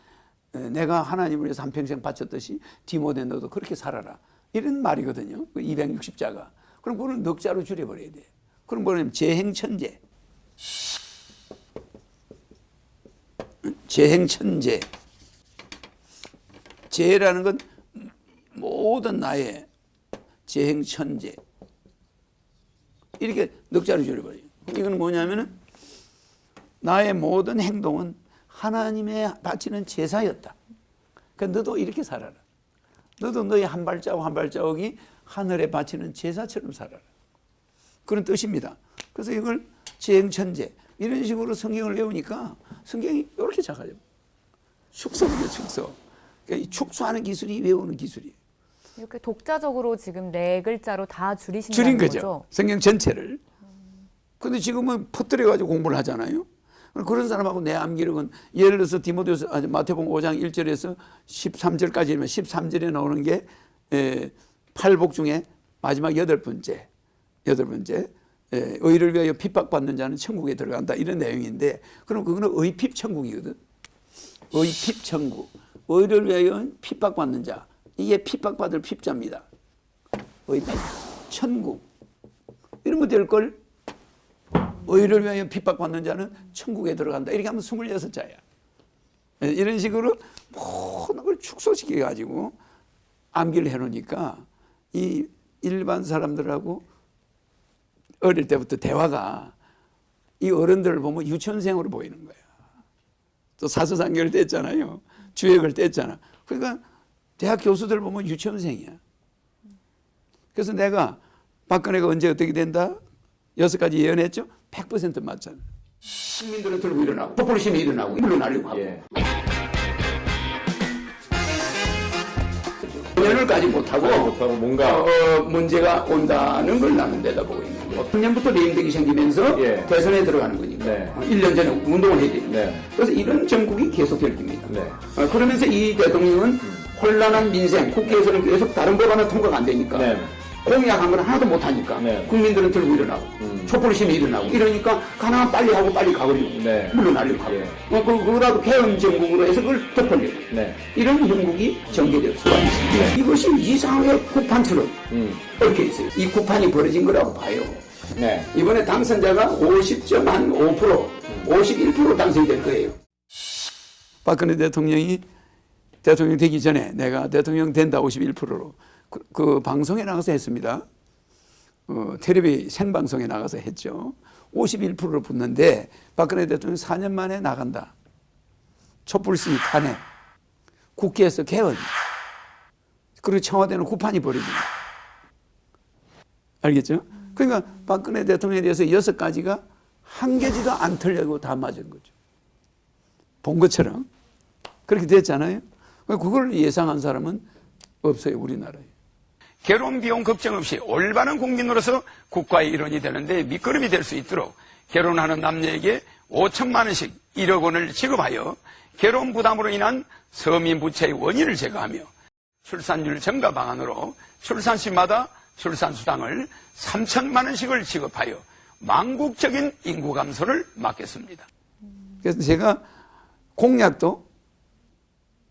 내가 하나님을 위해서 한평생 바쳤듯이 디모데 너도 그렇게 살아라. 이런 말이거든요. 260자가. 그럼 그거는 넉자로 줄여버려야 돼. 그럼 뭐냐면 재행천재. 재행천재. 재라는 건 모든 나의 재행천재. 이렇게 넉자로 줄여버려요. 이건 뭐냐면은 나의 모든 행동은 하나님의 바치는 제사였다. 그러니까 너도 이렇게 살아라. 너도 너의 한 발자국 한 발자국이 하늘에 바치는 제사처럼 살아라. 그런 뜻입니다. 그래서 이걸 재행천재 이런 식으로 성경을 외우니까 성경이 이렇게 작아져. 축소입니다. 축소. 그러니까 이 축소하는 기술이 외우는 기술이에요. 이렇게 독자적으로 지금 4글자로 다 줄인 줄이신다는 거죠. 거죠? 성경 전체를. 근데 지금은 퍼뜨려가지고 공부를 하잖아요. 그런 사람하고 내 암기력은 예를 들어서 디모데후서 마태복음 5장 1절에서 13절까지면 13절에 나오는 게 팔복 중에 마지막 8번째 의를 위하여 핍박받는 자는 천국에 들어간다 이런 내용인데 그럼 그거는 의핍 천국이거든. 의핍 천국. 의를 위하여 핍박받는 자. 이게 핍박받을 핍자입니다. 의핍 천국. 이런 거 될 걸. 의를 위하여 핍박받는 자는 천국에 들어간다. 이렇게 하면 26자야. 이런 식으로 모든 걸 축소시켜가지고 암기를 해놓으니까 이 일반 사람들하고 어릴 때부터 대화가 이 어른들을 보면 유치원생으로 보이는 거야. 또 사서상결을 뗐잖아요. 주역을 뗐잖아. 그러니까 대학 교수들 보면 유치원생이야. 그래서 내가 박근혜가 언제 어떻게 된다? 6가지 예언했죠? 100% 맞잖아. 국민들은 들고 일어나고 포퓰리즘이 일어나고 물러나려고 하고 연을까지 못하고 뭔가 문제가 온다는 걸 나는 내다보고 있는 거예요. 작년부터 레임덕이 생기면서 대선에 들어가는 거니까 1년 전에 운동을 해야 됩니다. 그래서 이런 정국이 계속될 겁니다. 그러면서 이 대통령은 혼란한 민생, 국회에서는 계속 다른 법안은 통과가 안 되니까 공약한 건 하나도 못하니까 국민들은 들고 일어나고 촛불심이 일어나고 이러니까 가능한 빨리 하고 빨리 가버리고 물러나려고 하고 그거라도 개헌 정국으로 해서 그걸 덮으려고 이런 형국이 전개될 수가 있습니다. 이것이 이상하게 구판처럼 얽혀 있어요. 이 구판이 벌어진 거라고 봐요. 이번에 당선자가 50.5% 51% 당선이 될 거예요. 박근혜 대통령이 대통령 되기 전에 내가 대통령 된다 51%로 그 방송에 나가서 했습니다. 텔레비 생방송에 나가서 했죠. 51%로 붙는데 박근혜 대통령 4년 만에 나간다. 촛불시위 탄핵, 국회에서 개헌, 그리고 청와대는 구판이 버립니다. 알겠죠? 그러니까 박근혜 대통령에 대해서 6가지가 한 개지도 안 틀려고 다 맞은 거죠. 본 것처럼 그렇게 됐잖아요. 그걸 예상한 사람은 없어요, 우리나라에. 결혼 비용 걱정 없이 올바른 국민으로서 국가의 일원이 되는데 밑거름이 될 수 있도록 결혼하는 남녀에게 5천만 원씩 1억 원을 지급하여 결혼 부담으로 인한 서민 부채의 원인을 제거하며 출산율 증가 방안으로 출산시마다 출산수당을 3천만 원씩을 지급하여 망국적인 인구 감소를 막겠습니다. 그래서 제가 공약도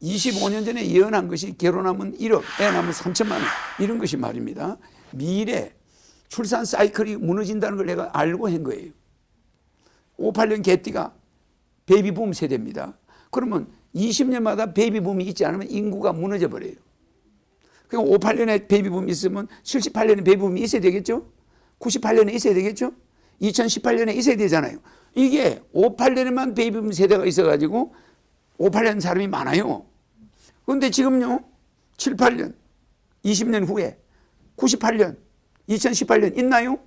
25년 전에 예언한 것이 결혼하면 1억, 애 낳으면 3천만 원 이런 것이 말입니다. 미래 출산 사이클이 무너진다는 걸 내가 알고 한 거예요. 58년 개띠가 베이비붐 세대입니다. 그러면 20년마다 베이비붐이 있지 않으면 인구가 무너져 버려요. 그러니까 58년에 베이비붐이 있으면 78년에 베이비붐이 있어야 되겠죠? 98년에 있어야 되겠죠? 2018년에 있어야 되잖아요. 이게 58년에만 베이비붐 세대가 있어가지고 58년 사람이 많아요. 그런데 지금요, 7, 8년, 20년 후에 98년, 2018년 있나요?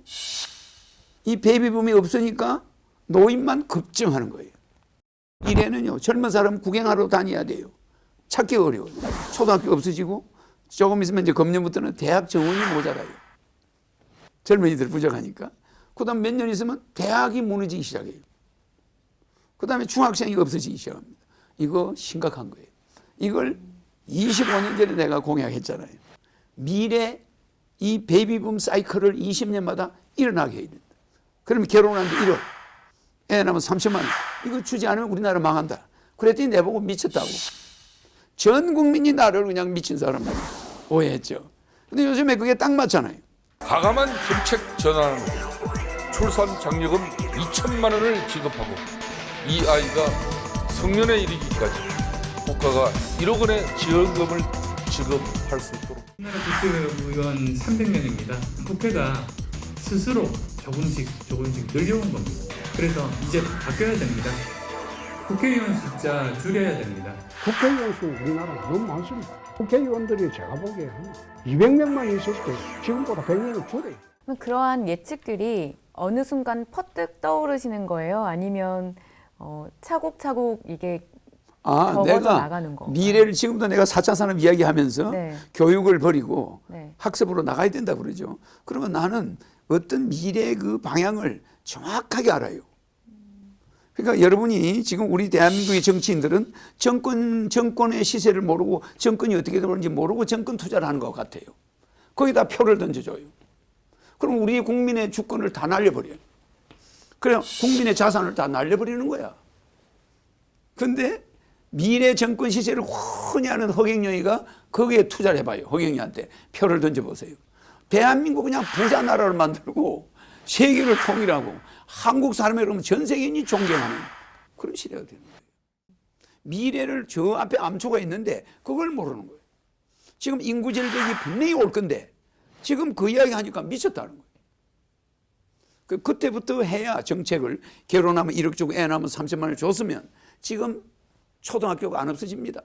이 베이비붐이 없으니까 노인만 급증하는 거예요. 이래는요, 젊은 사람 구경하러 다녀야 돼요. 찾기 어려워요. 초등학교 없어지고 조금 있으면 이제 금년부터는 대학 정원이 모자라요. 젊은이들 부족하니까. 그 다음 몇 년 있으면 대학이 무너지기 시작해요. 그 다음에 중학생이 없어지기 시작합니다. 이거 심각한 거예요. 이걸 25년 전에 내가 공약했잖아요. 미래 이 베이비붐 사이클을 20년마다 일어나게 해야 된다. 그러면 결혼하는데 1억, 애 낳으면 3천만 원. 이거 주지 않으면 우리나라 망한다. 그랬더니 내보고 미쳤다고. 전 국민이 나를 그냥 미친 사람으로 오해했죠. 근데 요즘에 그게 딱 맞잖아요. 과감한 정책 전환으로 출산 장려금 2천만 원을 지급하고 이 아이가 성년에 이르기까지 국가가 1억 원의 지원금을 지급할 수 있도록. 우리나라 국회의원 300명입니다. 국회가 스스로 조금씩 늘려온 겁니다. 그래서 이제 바뀌어야 됩니다. 국회의원 숫자 줄여야 됩니다. 국회의원 수 우리나라 너무 많습니다. 국회의원들이 제가 보기에 한 200명만 있을 때 지금보다 100명을 줄여요. 그러한 예측들이 어느 순간 퍼뜩 떠오르시는 거예요? 아니면 차곡차곡 이게 적어져 나가는 거? 미래를 지금도 내가 4차 산업 이야기하면서 네. 교육을 버리고 네. 학습으로 나가야 된다 그러죠. 그러면 나는 어떤 미래의 그 방향을 정확하게 알아요. 그러니까 여러분이 지금 우리 대한민국의 정치인들은 정권의 시세를 모르고 정권이 어떻게 되는지 모르고 정권 투자를 하는 것 같아요. 거기다 표를 던져줘요. 그럼 우리 국민의 주권을 다 날려버려요. 그래 국민의 자산을 다 날려버리는 거야. 그런데 미래 정권 시세를 훤히 아는 허경영이가 거기에 투자를 해봐요. 허경영한테 표를 던져보세요. 대한민국 그냥 부자 나라를 만들고 세계를 통일하고 한국 사람이 그러면 전 세계인이 존경하는 그런 시대가 되는 거예요. 미래를 저 앞에 암초가 있는데 그걸 모르는 거예요. 지금 인구 절벽이 분명히 올 건데 지금 그 이야기 하니까 미쳤다는 거예요. 그때부터 해야 정책을 결혼하면 1억 주고 애 낳으면 3천만 원을 줬으면 지금 초등학교가 안 없어집니다.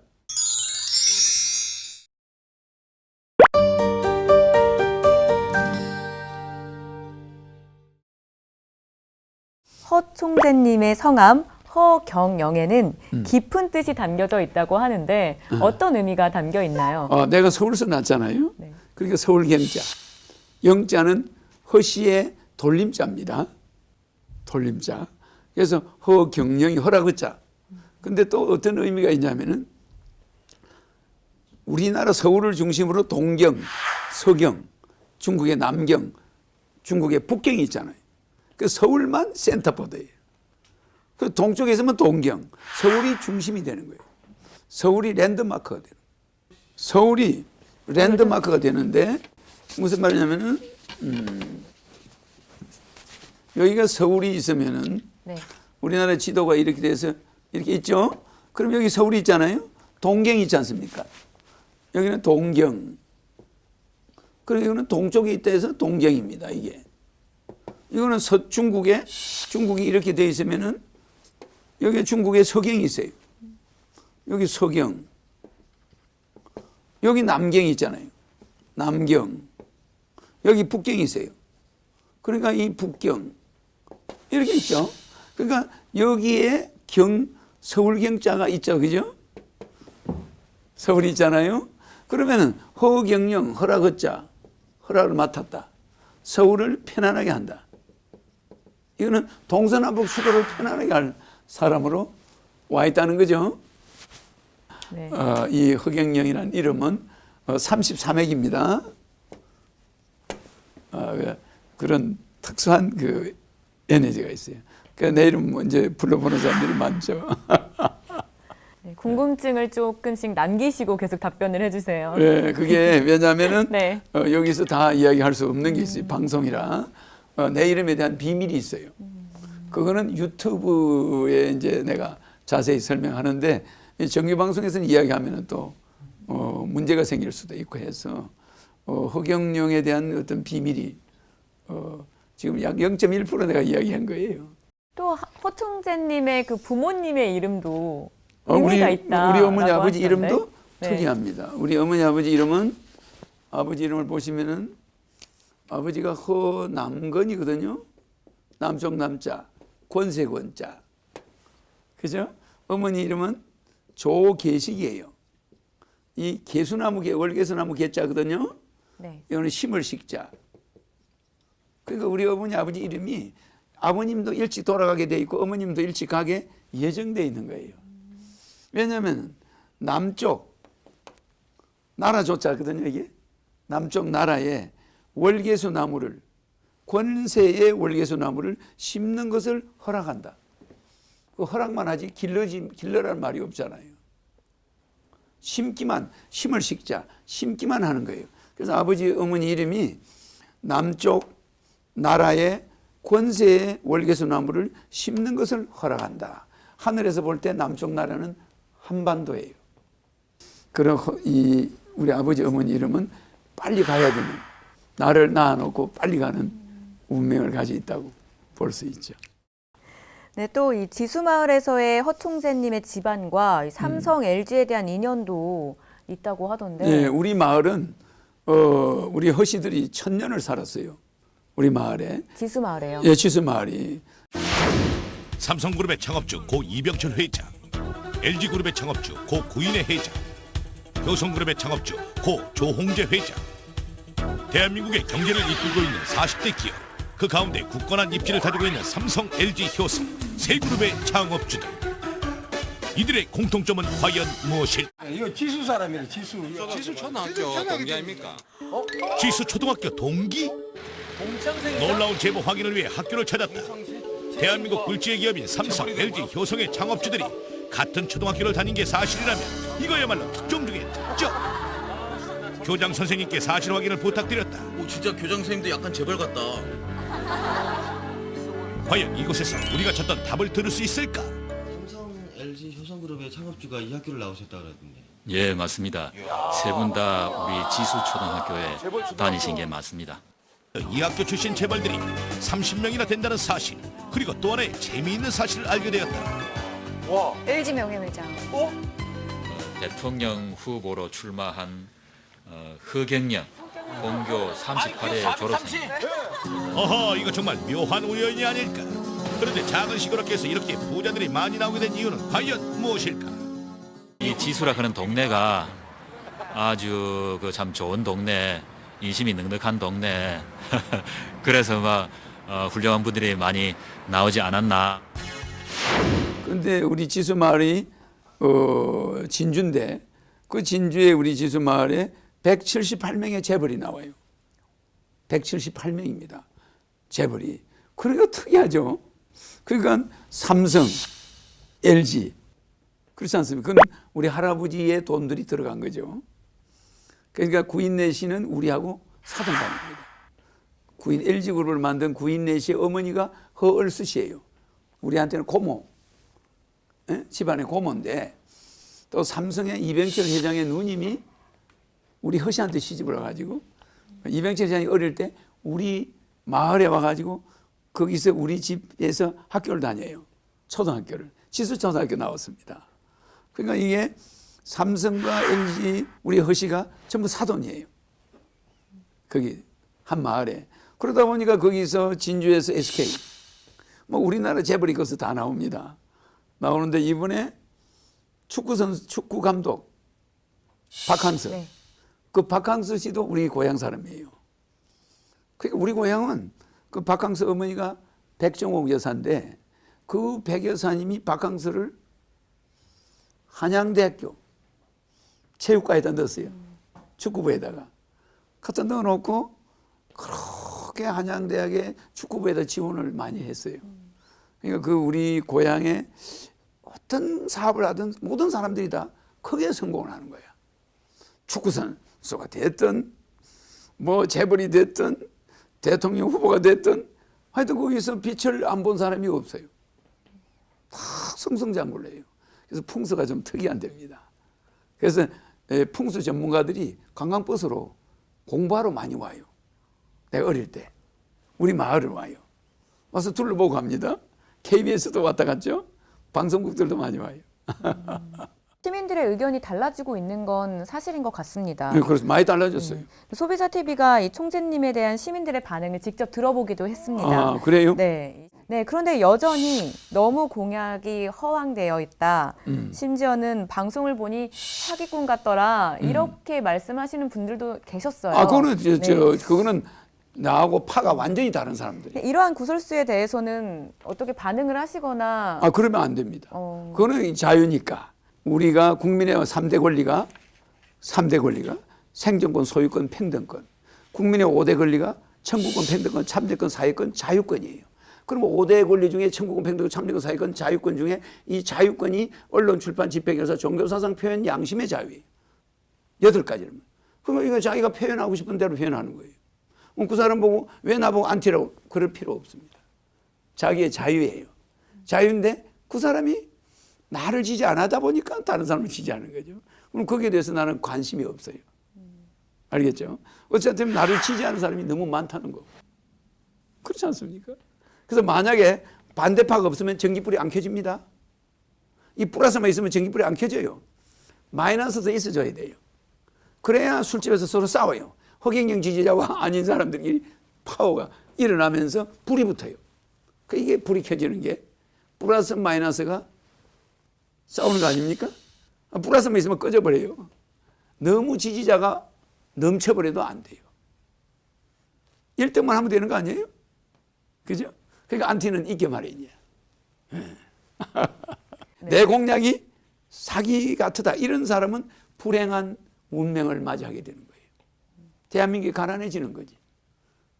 허 총재님의 성함 허경영에는 깊은 뜻이 담겨져 있다고 하는데 어떤 의미가 담겨 있나요? 내가 서울서 났잖아요. 네. 그러니까 서울경자. 영자는 허씨의 돌림자입니다. 돌림자. 그래서 허경영이 허라고 자. 근데 또 어떤 의미가 있냐면은 우리나라 서울을 중심으로 동경, 서경, 중국의 남경, 중국의 북경이 있잖아요. 그 서울만 센터포드예요. 그 동쪽에 있으면 동경, 서울이 중심이 되는 거예요. 서울이 랜드마크가 되는 거예요. 서울이 랜드마크가 되는데 무슨 말이냐면은 여기가 서울이 있으면은 네. 우리나라 지도가 이렇게 돼서 이렇게 있죠. 그럼 여기 서울이 있잖아요. 동경이 있지 않습니까? 여기는 동경. 그리고 이거는 동쪽에 있다 해서 동경입니다. 이게. 이거는 서중국에 중국이 이렇게 돼 있으면은 여기 중국에 서경이 있어요. 여기 서경. 여기 남경이 있잖아요. 남경. 여기 북경이 있어요. 그러니까 이 북경. 이렇게 있죠. 그러니까 여기에 서울경자가 있죠. 그죠? 서울이 있잖아요. 그러면은 허경영, 허락허자, 허락을 맡았다. 서울을 편안하게 한다. 이거는 동서남북 수도를 편안하게 할 사람으로 와 있다는 거죠. 네. 이 허경영이라는 이름은 33핵입니다. 그런 특수한 그 에너지가 있어요. 그러니까 내 이름 먼저 불러보는 사람들이 많죠. 네, 궁금증을 조금씩 남기시고 계속 답변을 해주세요. 네, 그게 왜냐하면은 네. 여기서 다 이야기할 수 없는 게 있어요. 방송이라 내 이름에 대한 비밀이 있어요. 그거는 유튜브에 이제 내가 자세히 설명하는데 정규 방송에서는 이야기하면은 또 문제가 생길 수도 있고 해서 허경영에 대한 어떤 비밀이 지금 약 0.1% 내가 이야기한 거예요. 또 허충재님의 그 부모님의 이름도 의미가 있다. 우리 어머니 아버지 하시던데? 이름도 네. 특이합니다. 우리 어머니 아버지 이름은 아버지 이름을 보시면은 아버지가 허남건이거든요. 남쪽 남자, 권세권자. 그죠? 어머니 이름은 조계식이에요. 이 개수나무 월개수나무 개자거든요. 네. 이거는 심을 식자. 그러니까 우리 어머니 아버지 이름이 아버님도 일찍 돌아가게 돼 있고 어머님도 일찍 가게 예정돼 있는 거예요. 왜냐하면 남쪽 나라 조자거든요. 이게 남쪽 나라에 월개수 나무를 권세의 월개수 나무를 심는 것을 허락한다. 그 허락만 하지 길러란 말이 없잖아요. 심기만 심을 식자 심기만 하는 거예요. 그래서 아버지 어머니 이름이 남쪽 나라의 권세의 월개수 나무를 심는 것을 허락한다. 하늘에서 볼 때 남쪽 나라는 한반도예요. 그런 이 우리 아버지 어머니 이름은 빨리 가야 되는 나를 낳아놓고 빨리 가는 운명을 가지고 있다고 볼 수 있죠. 네, 또 이 지수마을에서의 허충재님의 집안과 삼성 LG에 대한 인연도 있다고 하던데. 네, 우리 마을은 우리 허씨들이 1000년을 살았어요. 우리 마을에. 지수마을에요? 예, 지수마을이. 삼성그룹의 창업주 고 이병철 회장, LG그룹의 창업주 고 구인혜 회장, 효성그룹의 창업주 고 조홍재 회장. 대한민국의 경제를 이끌고 있는 40대 기업, 그 가운데 굳건한 입지를 가지고 있는 삼성, LG, 효성 세 그룹의 창업주들. 이들의 공통점은 과연 무엇일까? 이거 지수 사람이래. 지수 초등학교 동기 아닙니까? 지수 초등학교 동기? 놀라운 제보 확인을 위해 학교를 찾았다. 대한민국 굴지의 기업인 삼성, LG, 효성의 창업주들이 같은 초등학교를 다닌 게 사실이라면 이거야말로 특종 중에 특종. 교장 선생님께 사실 확인을 부탁드렸다. 진짜 교장 선생님도 약간 재벌 같다. 과연 이곳에서 우리가 찾던 답을 들을 수 있을까? 삼성, LG, 효성그룹의 창업주가 이 학교를 나오셨다 그러던데. 예, 맞습니다. 세 분 다 우리 지수초등학교에 다니신 게 맞습니다. 이 학교 출신 재벌들이 30명이나 된다는 사실, 그리고 또 하나의 재미있는 사실을 알게 되었다. LG 명예회장. 대통령 후보로 출마한 허경영 본교 38회 졸업생. 어허, 이거 정말 묘한 우연이 아닐까. 그런데 작은 시골학교에서 이렇게 부자들이 많이 나오게 된 이유는 과연 무엇일까? 이 지수라 하는 동네가 아주 그 참 좋은 동네, 인심이 넉넉한 동네. 그래서 막 훌륭한 분들이 많이 나오지 않았나. 근데 우리 지수 마을이 진주인데 그 진주에 우리 지수 마을에 178명의 재벌이 나와요. 178명입니다. 재벌이. 그러니까 특이하죠. 그러니까 삼성, LG 그렇지 않습니까? 그건 우리 할아버지의 돈들이 들어간 거죠. 그러니까 구인내 씨는 우리하고 사돈감입니다. LG그룹을 만든 구인내 씨의 어머니가 허얼수 씨예요. 우리한테는 고모, 집안의 고모인데 또 삼성의 이병철 회장의 누님이 우리 허씨한테 시집을 와가지고 이병철 회장이 어릴 때 우리 마을에 와가지고 거기서 우리 집에서 학교를 다녀요. 초등학교를. 지수초등학교 나왔습니다. 그러니까 이게 삼성과 LG 우리 허씨가 전부 사돈이에요. 거기 한 마을에. 그러다 보니까 거기서 진주에서 SK 뭐 우리나라 재벌이 거기서 다 나옵니다. 나오는데 이번에 축구 감독 박항서. 네. 그 박항서 씨도 우리 고향 사람이에요. 그러니까 우리 고향은 그 박항서 어머니가 백정옥 여사인데 그 백 여사님이 박항서를 한양대학교 체육과에다 넣었어요. 축구부에다가. 갖다 넣어놓고 그렇게 한양대학의 축구부에다 지원을 많이 했어요. 그러니까 그 우리 고향에 어떤 사업을 하든 모든 사람들이 다 크게 성공을 하는 거야. 축구 선수가 됐든 뭐 재벌이 됐든 대통령 후보가 됐든 하여튼 거기서 빛을 안 본 사람이 없어요. 다 승승장구해요. 그래서 풍수가 좀 특이한 데입니다. 그래서 풍수 전문가들이 관광버스로 공부하러 많이 와요. 내가 어릴 때 우리 마을을 와요. 와서 둘러보고 갑니다. KBS도 왔다 갔죠. 방송국들도 많이 와요. 시민들의 의견이 달라지고 있는 건 사실인 것 같습니다. 네, 그래서 많이 달라졌어요. 소비자 TV가 이 총재님에 대한 시민들의 반응을 직접 들어보기도 했습니다. 아, 그래요? 네. 네, 그런데 여전히 너무 공약이 허황되어 있다. 심지어는 방송을 보니 사기꾼 같더라. 이렇게 말씀하시는 분들도 계셨어요. 아, 그거는 그거는 나하고 파가 완전히 다른 사람들이. 이러한 구설수에 대해서는 어떻게 반응을 하시거나? 아, 그러면 안 됩니다. 그거는 자유니까. 우리가 국민의 3대 권리가 생존권, 소유권, 평등권. 국민의 5대 권리가 청구권, 평등권, 참정권, 사회권, 자유권이에요. 그럼 5대 권리 중에 청구권, 평등권, 참정권, 사회권, 자유권 중에 이 자유권이 언론, 출판, 집회, 결사, 종교, 사상, 표현, 양심의 자유예요. 8가지는. 그러면 이거 자기가 표현하고 싶은 대로 표현하는 거예요. 그 사람 보고 왜 나보고 안티라고 그럴 필요 없습니다. 자기의 자유예요. 자유인데 그 사람이 나를 지지 안 하다 보니까 다른 사람을 지지하는 거죠. 그럼 거기에 대해서 나는 관심이 없어요. 알겠죠? 어쨌든 나를 지지하는 사람이 너무 많다는 거. 그렇지 않습니까? 그래서 만약에 반대파가 없으면 전기불이 안 켜집니다. 이 플러스만 있으면 전기불이 안 켜져요. 마이너스도 있어줘야 돼요. 그래야 술집에서 서로 싸워요. 허경영 지지자와 아닌 사람들끼리 파워가 일어나면서 불이 붙어요. 이게 불이 켜지는 게 플러스 마이너스가 싸우는 거 아닙니까? 플러스만 있으면 꺼져버려요. 너무 지지자가 넘쳐버려도 안 돼요. 1등만 하면 되는 거 아니에요? 그죠? 그러니까 안티는 있게 말이냐. 내 공약이 사기 같다. 이런 사람은 불행한 운명을 맞이하게 되는 거예요. 대한민국이 가난해지는 거지.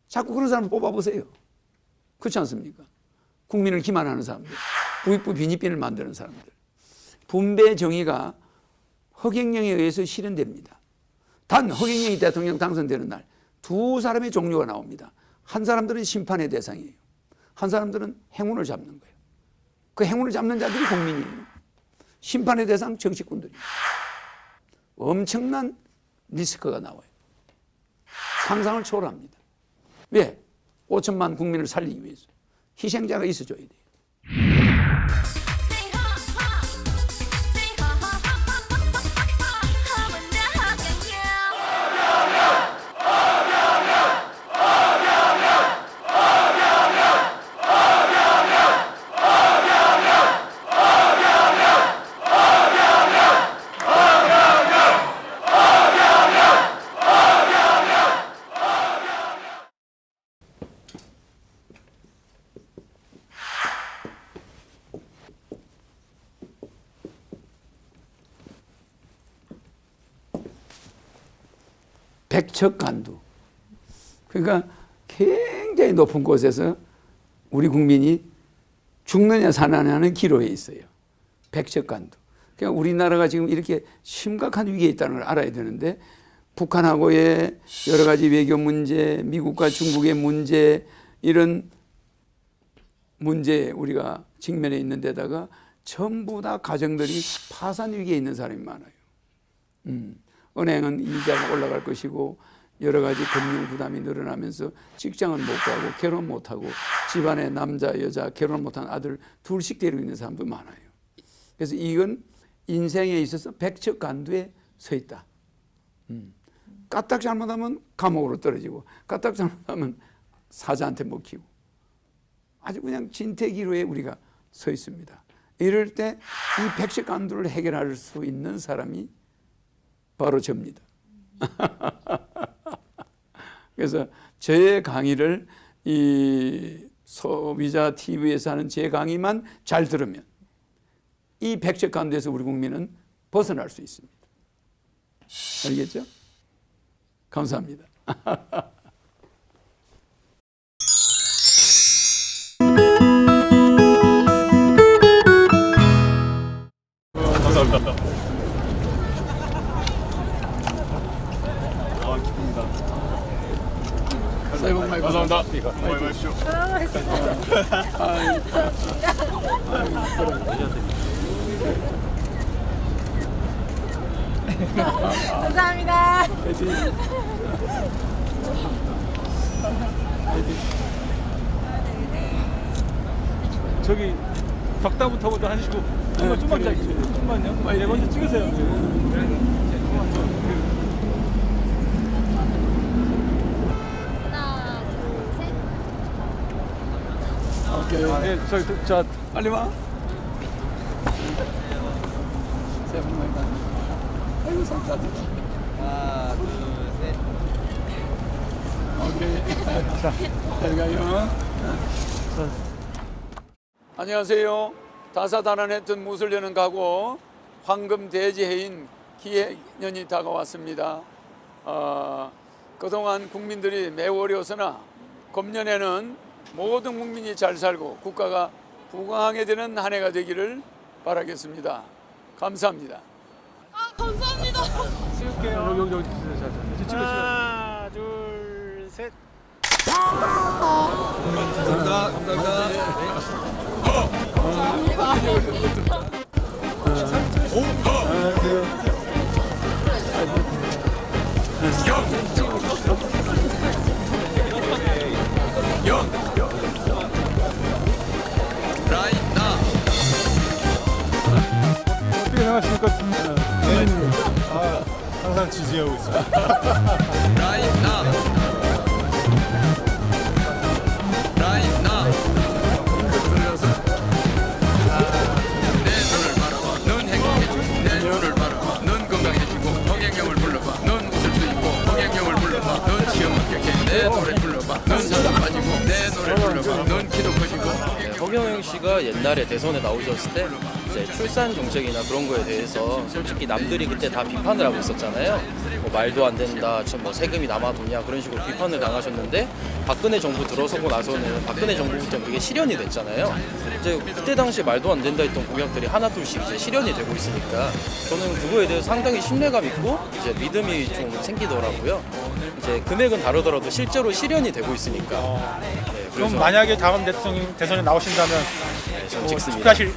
자꾸 그런 사람을 뽑아보세요. 그렇지 않습니까? 국민을 기만하는 사람들, 부익부 빈익빈을 만드는 사람들. 분배 정의가 허경영에 의해서 실현됩니다. 단 허경영이 대통령 당선되는 날 두 사람의 종류가 나옵니다. 한 사람들은 심판의 대상이에요. 한 사람들은 행운을 잡는 거예요. 그 행운을 잡는 자들이 국민이에요. 심판의 대상 정치꾼들이에요. 엄청난 리스크가 나와요. 상상을 초월합니다. 왜? 5천만 국민을 살리기 위해서. 희생자가 있어줘야 돼요. 백척간두. 그러니까 굉장히 높은 곳에서 우리 국민이 죽느냐 사느냐는 기로에 있어요. 백척간두. 그러니까 우리나라가 지금 이렇게 심각한 위기에 있다는 걸 알아야 되는데 북한하고의 여러 가지 외교 문제, 미국과 중국의 문제 이런 문제에 우리가 직면해 있는 데다가 전부 다 가정들이 파산 위기에 있는 사람이 많아요. 은행은 이자가 올라갈 것이고 여러 가지 금융 부담이 늘어나면서 직장은 못 가고 결혼 못 하고 집안에 남자 여자 결혼 못한 아들 둘씩 데리고 있는 사람도 많아요. 그래서 이건 인생에 있어서 백척간두에 서 있다. 까딱 잘못하면 감옥으로 떨어지고 까딱 잘못하면 사자한테 먹히고 아주 그냥 진퇴기로에 우리가 서 있습니다. 이럴 때 이 백척간두를 해결할 수 있는 사람이 바로 접니다. 그래서 저의 강의를 이 소비자 TV에서 하는 제 강의만 잘 들으면 이 백척간두에서 우리 국민은 벗어날 수 있습니다. 알겠죠? 감사합니다. 감사합니다. 아, 기쁩니다. 새해 복 많이 받으세요. 감사합니다. 많이 받으십시오. 감사합니다. 저기 덕담부터 먼저 하시고 좀만 짧게 좀만요. 네, 먼저 찍으세요. 오케이. 네, 저기 자 빨리 와. 새해 복 많이 받으세요. 아이고 손 따뜻해. 하나, 둘, 셋. 오케이. 자, 잘 가요. 안녕하세요. 다사다난했던 무술 여는 가고 황금 대지해인 기해년이 다가왔습니다. 그동안 국민들이 매우 어려웠으나 금년에는 모든 국민이 잘 살고 국가가 부강하게 되는 한 해가 되기를 바라겠습니다. 감사합니다. 감사합니다. 찍을게요. 여기 찍으시죠. 하나, 둘, 셋. 감사합니다. 어떻게 생각하십니까? 항상 지지하고 있습니다. 넌 행복해지고 내 눈을 바라봐. 넌 건강해지고 허경영을 불러봐. 넌 웃을 수 있고 허경영을 불러봐. 넌 시험 합격해 내 노래 불러봐. 넌 사랑 빠지고 내 노래 불러봐. 넌 키도 커지고 허경영 씨가 옛날에 대선에 나오셨을 때 이제 출산 정책이나 그런 거에 대해서 솔직히 남들이 그때 다 비판을 하고 있었잖아요. 뭐 말도 안 된다, 뭐 세금이 남아도냐 그런 식으로 비판을 당하셨는데 박근혜 정부 들어서고 나서는 박근혜 정부부터 그게 실현이 됐잖아요. 이제 그때 당시 말도 안 된다 했던 공약들이 하나둘씩 이제 실현이 되고 있으니까 저는 그거에 대해서 상당히 신뢰감 있고 이제 믿음이 좀 생기더라고요. 이제 금액은 다르더라도 실제로 실현이 되고 있으니까. 네, 그럼 만약에 다음 대선에 나오신다면 전 찍습니다. 축하하실